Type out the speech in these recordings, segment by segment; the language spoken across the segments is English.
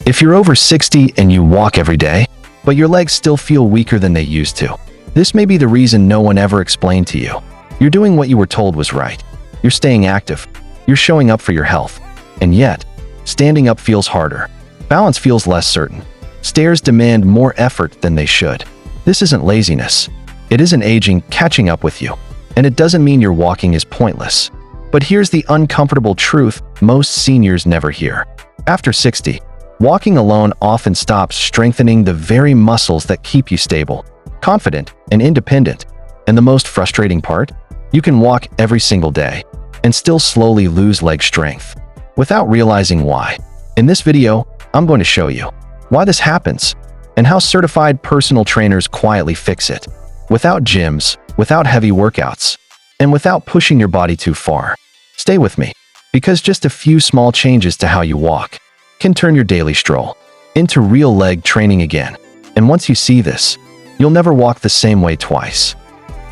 If you're over 60 and you walk every day, but your legs still feel weaker than they used to, this may be the reason no one ever explained to you. You're doing what you were told was right. You're staying active. You're showing up for your health. And yet, standing up feels harder. Balance feels less certain. Stairs demand more effort than they should. This isn't laziness. It isn't aging catching up with you. And it doesn't mean your walking is pointless. But here's the uncomfortable truth most seniors never hear. After 60, walking alone often stops strengthening the very muscles that keep you stable, confident, and independent. And the most frustrating part? You can walk every single day and still slowly lose leg strength without realizing why. In this video, I'm going to show you why this happens and how certified personal trainers quietly fix it, without gyms, without heavy workouts, and without pushing your body too far. Stay with me, because just a few small changes to how you walk can turn your daily stroll into real leg training again. And once you see this, you'll never walk the same way twice.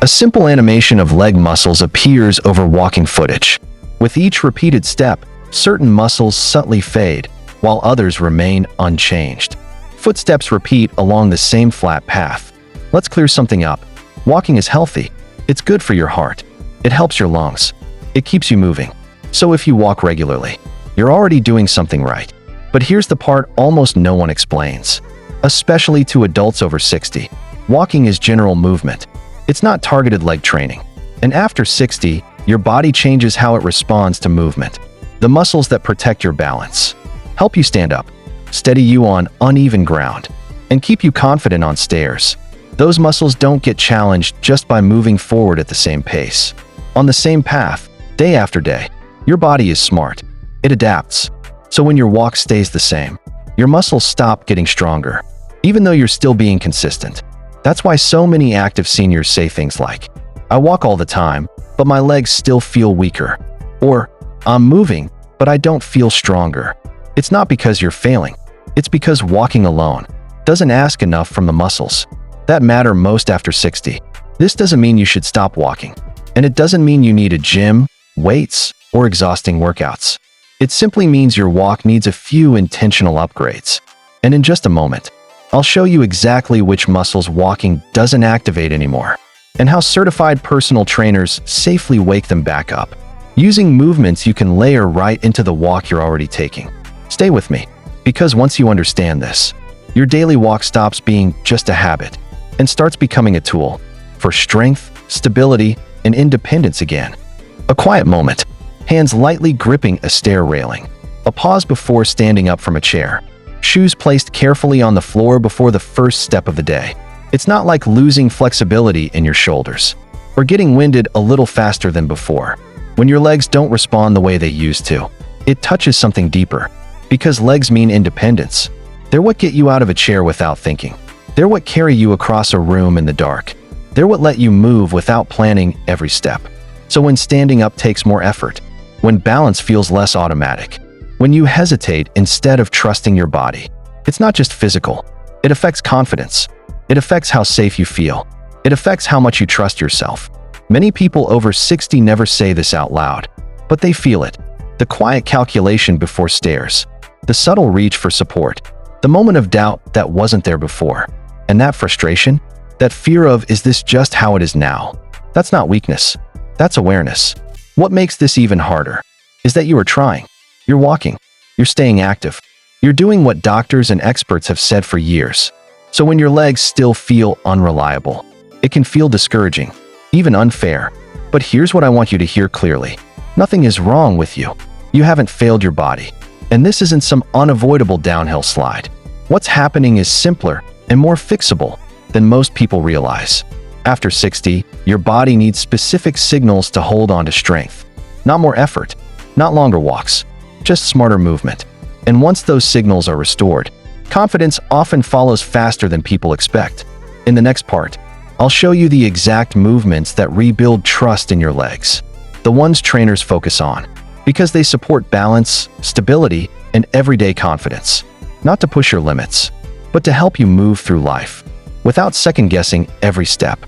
A simple animation of leg muscles appears over walking footage. With each repeated step, certain muscles subtly fade, while others remain unchanged. Footsteps repeat along the same flat path. Let's clear something up. Walking is healthy. It's good for your heart. It helps your lungs. It keeps you moving. So if you walk regularly, you're already doing something right. But here's the part almost no one explains, especially to adults over 60. Walking is general movement. It's not targeted leg training. And after 60, your body changes how it responds to movement. The muscles that protect your balance help you stand up, steady you on uneven ground, and keep you confident on stairs. Those muscles don't get challenged just by moving forward at the same pace. On the same path, day after day, your body is smart. It adapts. So when your walk stays the same, your muscles stop getting stronger, even though you're still being consistent. That's why so many active seniors say things like, "I walk all the time, but my legs still feel weaker." Or, "I'm moving, but I don't feel stronger." It's not because you're failing. It's because walking alone doesn't ask enough from the muscles that matter most after 60. This doesn't mean you should stop walking. And it doesn't mean you need a gym, weights, or exhausting workouts. It simply means your walk needs a few intentional upgrades. And in just a moment, I'll show you exactly which muscles walking doesn't activate anymore, and how certified personal trainers safely wake them back up, using movements you can layer right into the walk you're already taking. Stay with me, because once you understand this, your daily walk stops being just a habit and starts becoming a tool for strength, stability, and independence again. A quiet moment, hands lightly gripping a stair railing, a pause before standing up from a chair, shoes placed carefully on the floor before the first step of the day. It's not like losing flexibility in your shoulders or getting winded a little faster than before. When your legs don't respond the way they used to, it touches something deeper, because legs mean independence. They're what get you out of a chair without thinking. They're what carry you across a room in the dark. They're what let you move without planning every step. So when standing up takes more effort, when balance feels less automatic, when you hesitate instead of trusting your body, it's not just physical. It affects confidence. It affects how safe you feel. It affects how much you trust yourself. Many people over 60 never say this out loud, but they feel it. The quiet calculation before stairs, the subtle reach for support, the moment of doubt that wasn't there before. And that frustration, that fear of, is this just how it is now? That's not weakness. That's awareness. What makes this even harder is that you are trying. You're walking. You're staying active. You're doing what doctors and experts have said for years. So when your legs still feel unreliable, it can feel discouraging, even unfair. But here's what I want you to hear clearly. Nothing is wrong with you. You haven't failed your body. And this isn't some unavoidable downhill slide. What's happening is simpler and more fixable than most people realize. After 60, your body needs specific signals to hold on to strength. Not more effort, not longer walks, just smarter movement. And once those signals are restored, confidence often follows faster than people expect. In the next part, I'll show you the exact movements that rebuild trust in your legs, the ones trainers focus on, because they support balance, stability, and everyday confidence. Not to push your limits, but to help you move through life without second-guessing every step.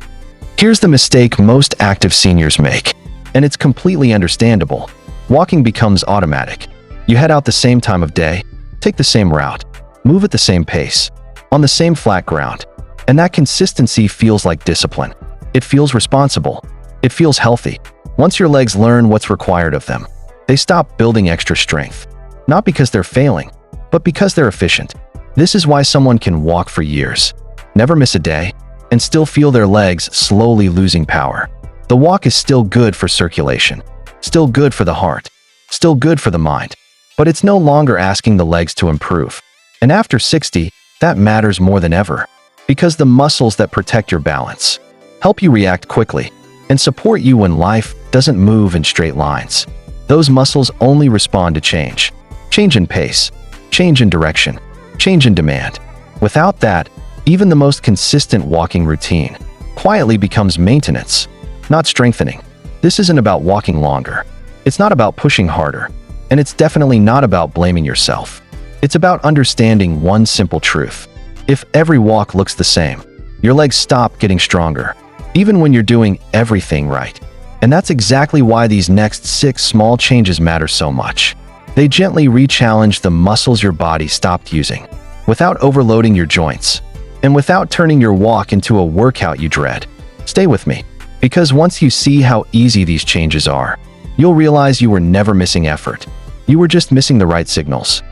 Here's the mistake most active seniors make, and it's completely understandable. Walking becomes automatic. You head out the same time of day, take the same route, Move at the same pace, on the same flat ground. And that consistency feels like discipline. It feels responsible. It feels healthy. Once your legs learn what's required of them, they stop building extra strength. Not because they're failing, but because they're efficient. This is why someone can walk for years, never miss a day, and still feel their legs slowly losing power. The walk is still good for circulation, still good for the heart, still good for the mind, but it's no longer asking the legs to improve. And after 60, that matters more than ever, because the muscles that protect your balance, help you react quickly, and support you when life doesn't move in straight lines. Those muscles only respond to change. Change in pace, change in direction, change in demand. Without that, even the most consistent walking routine quietly becomes maintenance, not strengthening. This isn't about walking longer. It's not about pushing harder. And it's definitely not about blaming yourself. It's about understanding one simple truth. If every walk looks the same, your legs stop getting stronger, even when you're doing everything right. And that's exactly why these next 6 small changes matter so much. They gently re-challenge the muscles your body stopped using, without overloading your joints, and without turning your walk into a workout you dread. Stay with me, because once you see how easy these changes are, you'll realize you were never missing effort. You were just missing the right signals.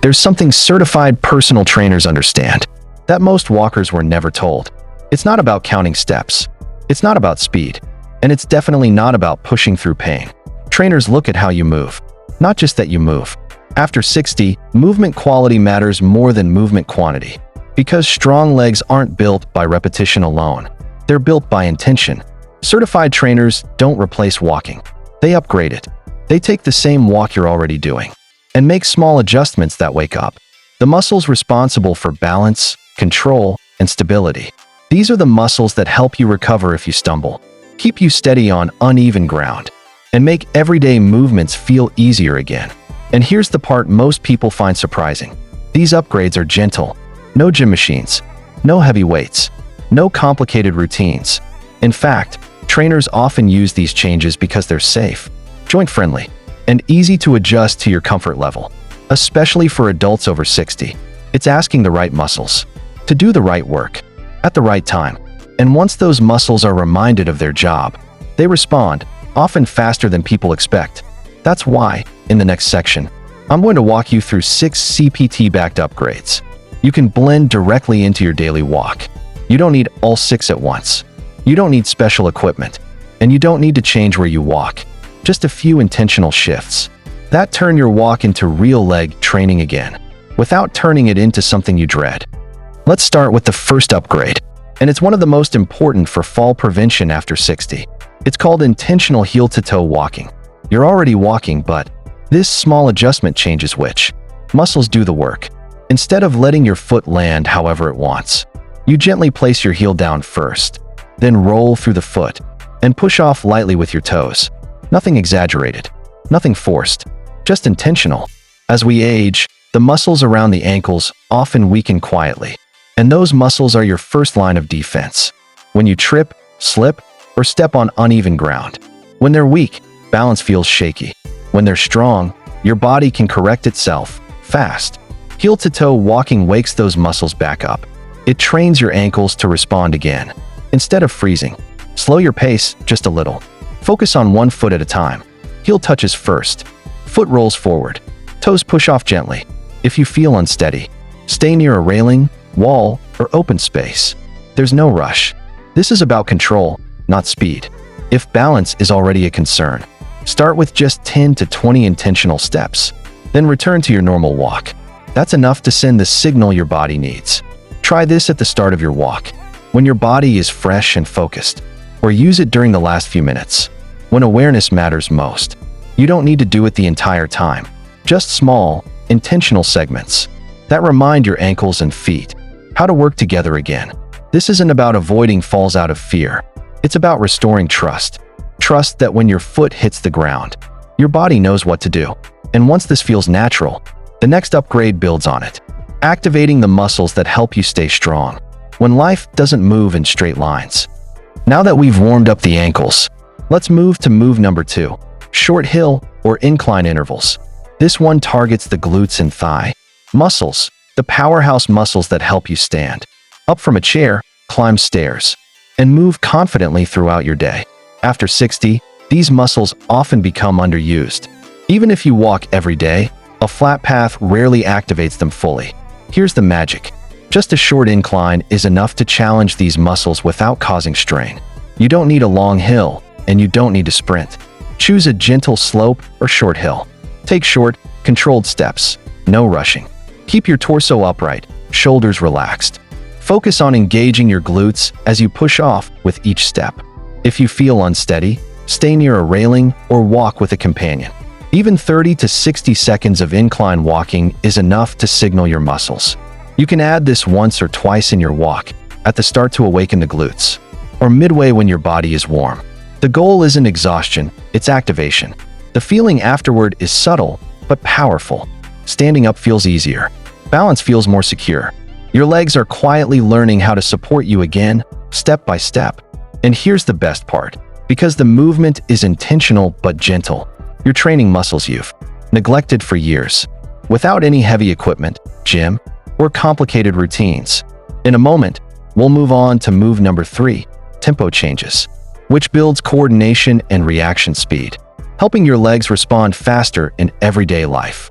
There's something certified personal trainers understand that most walkers were never told. It's not about counting steps. It's not about speed. And it's definitely not about pushing through pain. Trainers look at how you move, not just that you move. After 60, movement quality matters more than movement quantity. Because strong legs aren't built by repetition alone. They're built by intention. Certified trainers don't replace walking. They upgrade it. They take the same walk you're already doing and make small adjustments that wake up the muscles responsible for balance, control, and stability. These are the muscles that help you recover if you stumble, keep you steady on uneven ground, and make everyday movements feel easier again. And here's the part most people find surprising. These upgrades are gentle. No gym machines, no heavy weights, no complicated routines. In fact, trainers often use these changes because they're safe, joint-friendly, and easy to adjust to your comfort level. Especially for adults over 60, it's asking the right muscles to do the right work at the right time. And once those muscles are reminded of their job, they respond, often faster than people expect. That's why, in the next section, I'm going to walk you through 6 CPT-backed upgrades. You can blend directly into your daily walk. You don't need all 6 at once. You don't need special equipment. And you don't need to change where you walk. Just a few intentional shifts that turn your walk into real leg training again, without turning it into something you dread. Let's start with the first upgrade, and it's one of the most important for fall prevention after 60. It's called intentional heel-to-toe walking. You're already walking, but this small adjustment changes which muscles do the work. Instead of letting your foot land however it wants, you gently place your heel down first, then roll through the foot, and push off lightly with your toes. Nothing exaggerated, nothing forced, just intentional. As we age, the muscles around the ankles often weaken quietly, and those muscles are your first line of defense. When you trip, slip, or step on uneven ground. When they're weak, balance feels shaky. When they're strong, your body can correct itself fast. Heel-to-toe walking wakes those muscles back up. It trains your ankles to respond again. Instead of freezing, slow your pace just a little. Focus on one foot at a time. Heel touches first. Foot rolls forward. Toes push off gently. If you feel unsteady, stay near a railing, wall, or open space. There's no rush. This is about control, not speed. If balance is already a concern, start with just 10 to 20 intentional steps. Then return to your normal walk. That's enough to send the signal your body needs. Try this at the start of your walk, when your body is fresh and focused, or use it during the last few minutes, when awareness matters most. You don't need to do it the entire time. Just small, intentional segments that remind your ankles and feet how to work together again. This isn't about avoiding falls out of fear. It's about restoring trust. Trust that when your foot hits the ground, your body knows what to do. And once this feels natural, the next upgrade builds on it, activating the muscles that help you stay strong when life doesn't move in straight lines. Now that we've warmed up the ankles, let's move to move number 2, short hill or incline intervals. This one targets the glutes and thigh muscles, the powerhouse muscles that help you stand up from a chair, climb stairs, and move confidently throughout your day. After 60, these muscles often become underused. Even if you walk every day, a flat path rarely activates them fully. Here's the magic. Just a short incline is enough to challenge these muscles without causing strain. You don't need a long hill, and you don't need to sprint. Choose a gentle slope or short hill. Take short, controlled steps. No rushing. Keep your torso upright, shoulders relaxed. Focus on engaging your glutes as you push off with each step. If you feel unsteady, stay near a railing or walk with a companion. Even 30 to 60 seconds of incline walking is enough to signal your muscles. You can add this once or twice in your walk, at the start to awaken the glutes, or midway when your body is warm. The goal isn't exhaustion, it's activation. The feeling afterward is subtle, but powerful. Standing up feels easier. Balance feels more secure. Your legs are quietly learning how to support you again, step by step. And here's the best part. Because the movement is intentional but gentle, you're training muscles you've neglected for years, without any heavy equipment, gym, or complicated routines. In a moment, we'll move on to move number 3, tempo changes, which builds coordination and reaction speed, helping your legs respond faster in everyday life.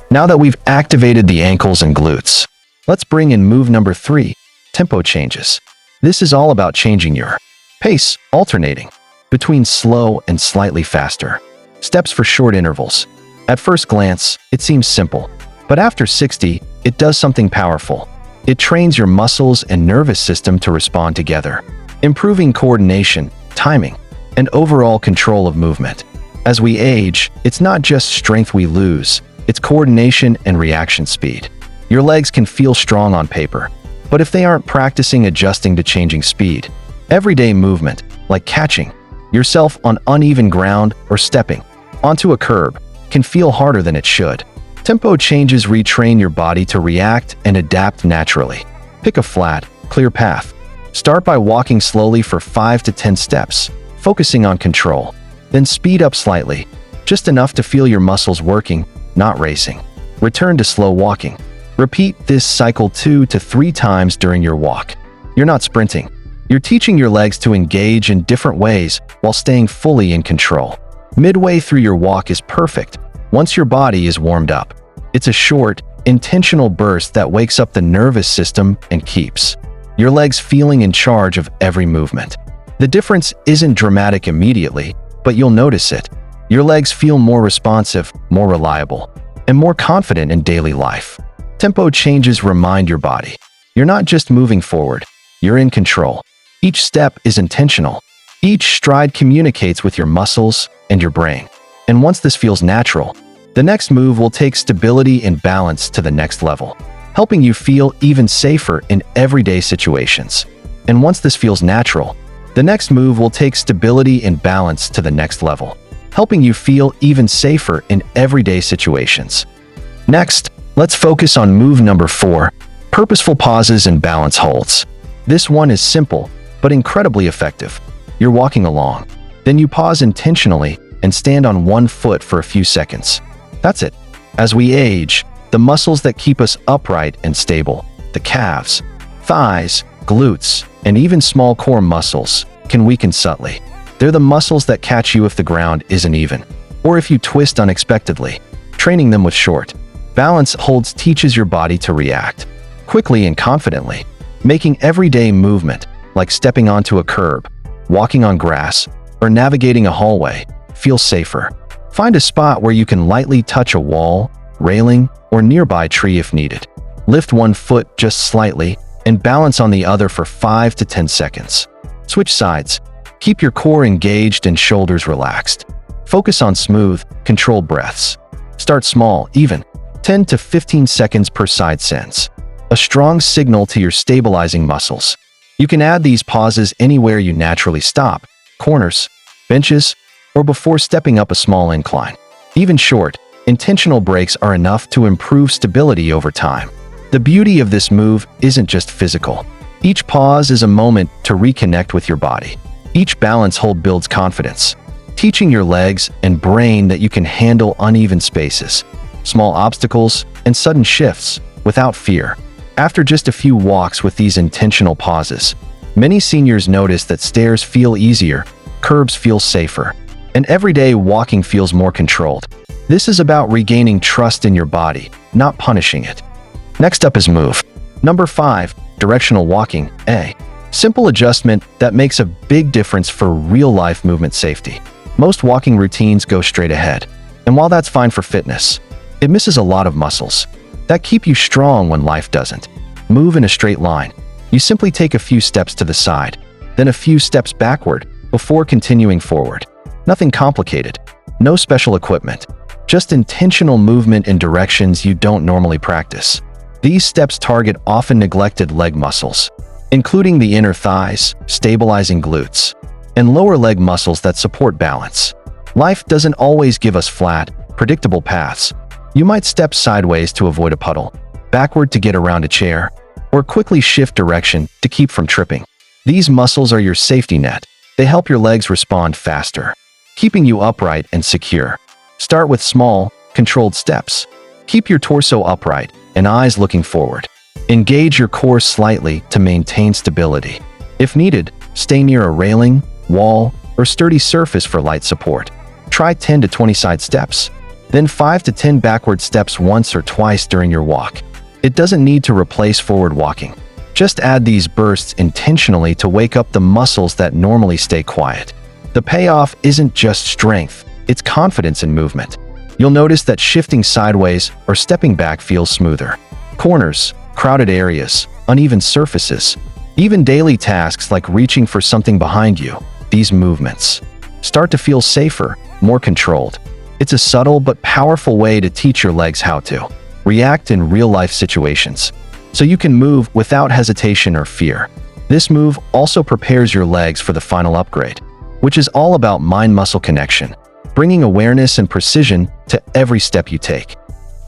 Now that we've activated the ankles and glutes, let's bring in move number 3, tempo changes. This is all about changing your pace, alternating between slow and slightly faster steps for short intervals. At first glance, it seems simple, but after 60, it does something powerful. It trains your muscles and nervous system to respond together, improving coordination, timing, and overall control of movement. As we age, it's not just strength we lose, it's coordination and reaction speed. Your legs can feel strong on paper, but if they aren't practicing adjusting to changing speed, everyday movement, like catching yourself on uneven ground or stepping onto a curb, can feel harder than it should. Tempo changes retrain your body to react and adapt naturally. Pick a flat, clear path. Start by walking slowly for 5 to 10 steps, focusing on control. Then speed up slightly, just enough to feel your muscles working, not racing. Return to slow walking. Repeat this cycle 2 to 3 times during your walk. You're not sprinting. You're teaching your legs to engage in different ways while staying fully in control. Midway through your walk is perfect. Once your body is warmed up, it's a short, intentional burst that wakes up the nervous system and keeps your legs feeling in charge of every movement. The difference isn't dramatic immediately, but you'll notice it. Your legs feel more responsive, more reliable, and more confident in daily life. Tempo changes remind your body. You're not just moving forward, you're in control. Each step is intentional. Each stride communicates with your muscles and your brain. And once this feels natural, the next move will take stability and balance to the next level, helping you feel even safer in everyday situations. And once this feels natural, the next move will take stability and balance to the next level, helping you feel even safer in everyday situations. Next, let's focus on move number 4, purposeful pauses and balance holds. This one is simple, but incredibly effective. You're walking along, then you pause intentionally and stand on one foot for a few seconds. That's it. As we age, the muscles that keep us upright and stable, the calves, thighs, glutes, and even small core muscles, can weaken subtly. They're the muscles that catch you if the ground isn't even, or if you twist unexpectedly. Training them with short balance holds teaches your body to react quickly and confidently, making everyday movement, like stepping onto a curb, walking on grass, or navigating a hallway, feel safer. Find a spot where you can lightly touch a wall, railing, or nearby tree if needed. Lift one foot just slightly and balance on the other for 5 to 10 seconds. Switch sides. Keep your core engaged and shoulders relaxed. Focus on smooth, controlled breaths. Start small, even 10 to 15 seconds per side sends a strong signal to your stabilizing muscles. You can add these pauses anywhere you naturally stop, corners, benches, or before stepping up a small incline. Even short, intentional breaks are enough to improve stability over time. The beauty of this move isn't just physical. Each pause is a moment to reconnect with your body. Each balance hold builds confidence, teaching your legs and brain that you can handle uneven spaces, small obstacles, and sudden shifts without fear. After just a few walks with these intentional pauses, many seniors notice that stairs feel easier, curbs feel safer, and everyday walking feels more controlled. This is about regaining trust in your body, not punishing it. Next up is move. Number 5, directional walking. A simple adjustment that makes a big difference for real-life movement safety. Most walking routines go straight ahead, and while that's fine for fitness, it misses a lot of muscles that keep you strong when life doesn't. Move in a straight line. You simply take a few steps to the side, then a few steps backward before continuing forward. Nothing complicated, no special equipment, just intentional movement in directions you don't normally practice. These steps target often neglected leg muscles, including the inner thighs, stabilizing glutes, and lower leg muscles that support balance. Life doesn't always give us flat, predictable paths. You might step sideways to avoid a puddle, backward to get around a chair, or quickly shift direction to keep from tripping. These muscles are your safety net. They help your legs respond faster, keeping you upright and secure. Start with small, controlled steps. Keep your torso upright and eyes looking forward. Engage your core slightly to maintain stability. If needed, stay near a railing, wall, or sturdy surface for light support. Try 10 to 20 side steps, then 5 to 10 backward steps once or twice during your walk. It doesn't need to replace forward walking. Just add these bursts intentionally to wake up the muscles that normally stay quiet. The payoff isn't just strength, it's confidence in movement. You'll notice that shifting sideways or stepping back feels smoother. Corners, crowded areas, uneven surfaces, even daily tasks like reaching for something behind you, these movements start to feel safer, more controlled. It's a subtle but powerful way to teach your legs how to react in real-life situations, so you can move without hesitation or fear. This move also prepares your legs for the final upgrade, which is all about mind-muscle connection, bringing awareness and precision to every step you take.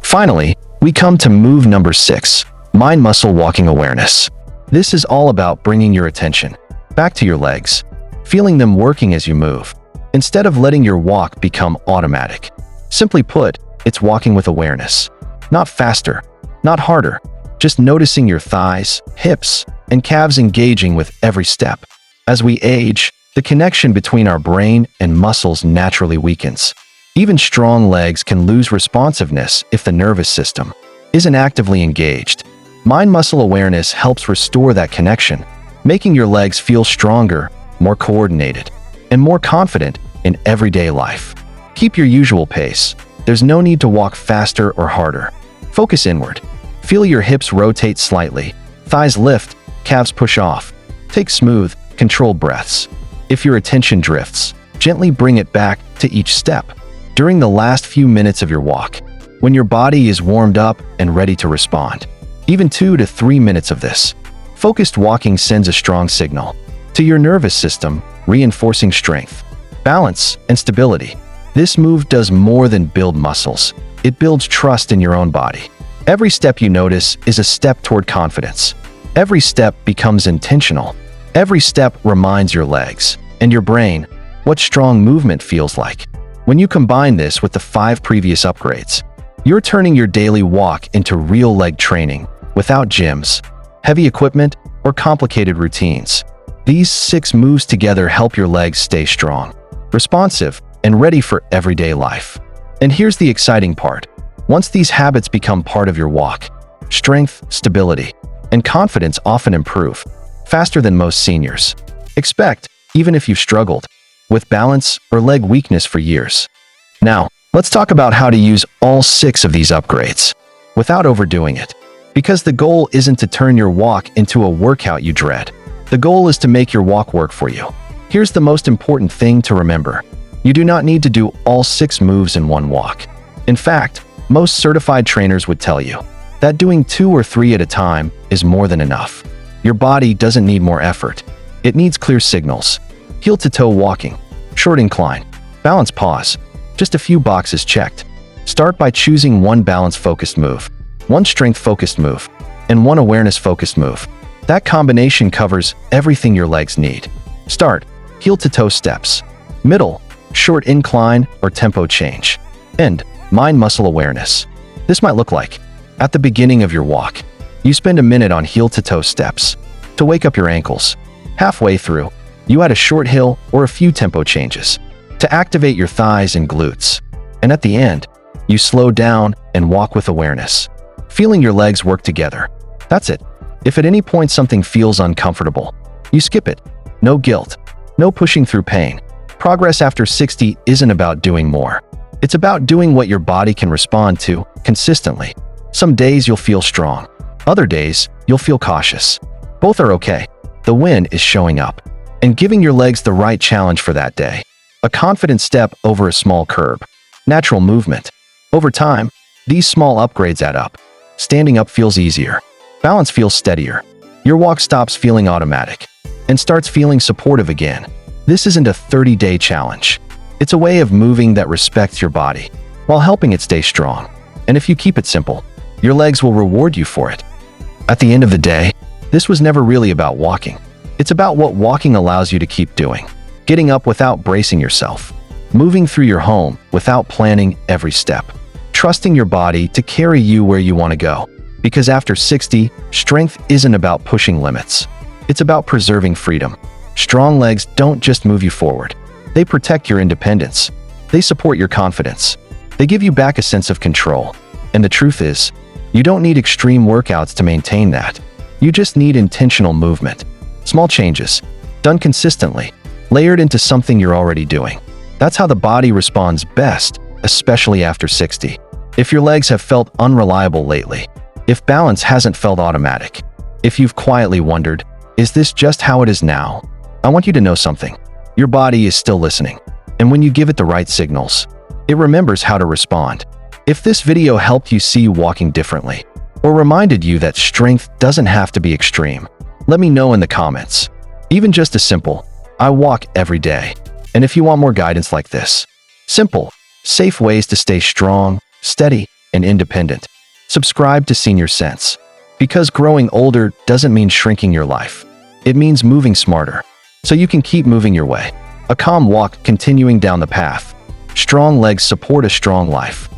Finally, we come to move number 6, mind-muscle walking awareness. This is all about bringing your attention back to your legs, feeling them working as you move, instead of letting your walk become automatic. Simply put, it's walking with awareness. Not faster, not harder, just noticing your thighs, hips, and calves engaging with every step. As we age, the connection between our brain and muscles naturally weakens. Even strong legs can lose responsiveness if the nervous system isn't actively engaged. Mind-muscle awareness helps restore that connection, making your legs feel stronger, more coordinated, and more confident in everyday life. Keep your usual pace. There's no need to walk faster or harder. Focus inward. Feel your hips rotate slightly, thighs lift, calves push off. Take smooth, controlled breaths. If your attention drifts, gently bring it back to each step. During the last few minutes of your walk, when your body is warmed up and ready to respond, even 2 to 3 minutes of this focused walking sends a strong signal to your nervous system, reinforcing strength, balance, and stability. This move does more than build muscles. It builds trust in your own body. Every step you notice is a step toward confidence. Every step becomes intentional. Every step reminds your legs and your brain what strong movement feels like. When you combine this with the 5 previous upgrades, you're turning your daily walk into real leg training without gyms, heavy equipment, or complicated routines. These 6 moves together help your legs stay strong, responsive, and ready for everyday life. And here's the exciting part. Once these habits become part of your walk, strength, stability, and confidence often improve faster than most seniors expect, even if you've struggled with balance or leg weakness for years. Now, let's talk about how to use all 6 of these upgrades without overdoing it. Because the goal isn't to turn your walk into a workout you dread. The goal is to make your walk work for you. Here's the most important thing to remember. You do not need to do all 6 moves in one walk. In fact, most certified trainers would tell you that doing 2 or 3 at a time is more than enough. Your body doesn't need more effort. It needs clear signals. Heel-to-toe walking, short incline, balance pause, just a few boxes checked. Start by choosing one balance-focused move, one strength-focused move, and one awareness-focused move. That combination covers everything your legs need. Start, heel-to-toe steps. Middle, short incline or tempo change. End, mind-muscle awareness. This might look like At the beginning of your walk, you spend a minute on heel-to-toe steps to wake up your ankles. Halfway through, you add a short hill or a few tempo changes to activate your thighs and glutes. And at the end, you slow down and walk with awareness, feeling your legs work together. That's it. If at any point something feels uncomfortable, you skip it. No guilt, no pushing through pain. Progress after 60 isn't about doing more. It's about doing what your body can respond to consistently. Some days you'll feel strong. Other days, you'll feel cautious. Both are okay. The win is showing up and giving your legs the right challenge for that day. A confident step over a small curb. Natural movement. Over time, these small upgrades add up. Standing up feels easier. Balance feels steadier. Your walk stops feeling automatic and starts feeling supportive again. This isn't a 30-day challenge. It's a way of moving that respects your body while helping it stay strong. And if you keep it simple, your legs will reward you for it. At the end of the day, this was never really about walking. It's about what walking allows you to keep doing. Getting up without bracing yourself. Moving through your home without planning every step. Trusting your body to carry you where you want to go. Because after 60, strength isn't about pushing limits. It's about preserving freedom. Strong legs don't just move you forward. They protect your independence. They support your confidence. They give you back a sense of control. And the truth is, you don't need extreme workouts to maintain that. You just need intentional movement. Small changes, done consistently, layered into something you're already doing. That's how the body responds best, especially after 60. If your legs have felt unreliable lately, if balance hasn't felt automatic, if you've quietly wondered, is this just how it is now? I want you to know something. Your body is still listening. And when you give it the right signals, it remembers how to respond. If this video helped you see walking differently, or reminded you that strength doesn't have to be extreme, let me know in the comments. Even just a simple, I walk every day. And if you want more guidance like this, simple, safe ways to stay strong, steady, and independent, subscribe to Senior Sense. Because growing older doesn't mean shrinking your life. It means moving smarter, so you can keep moving your way. A calm walk continuing down the path. Strong legs support a strong life.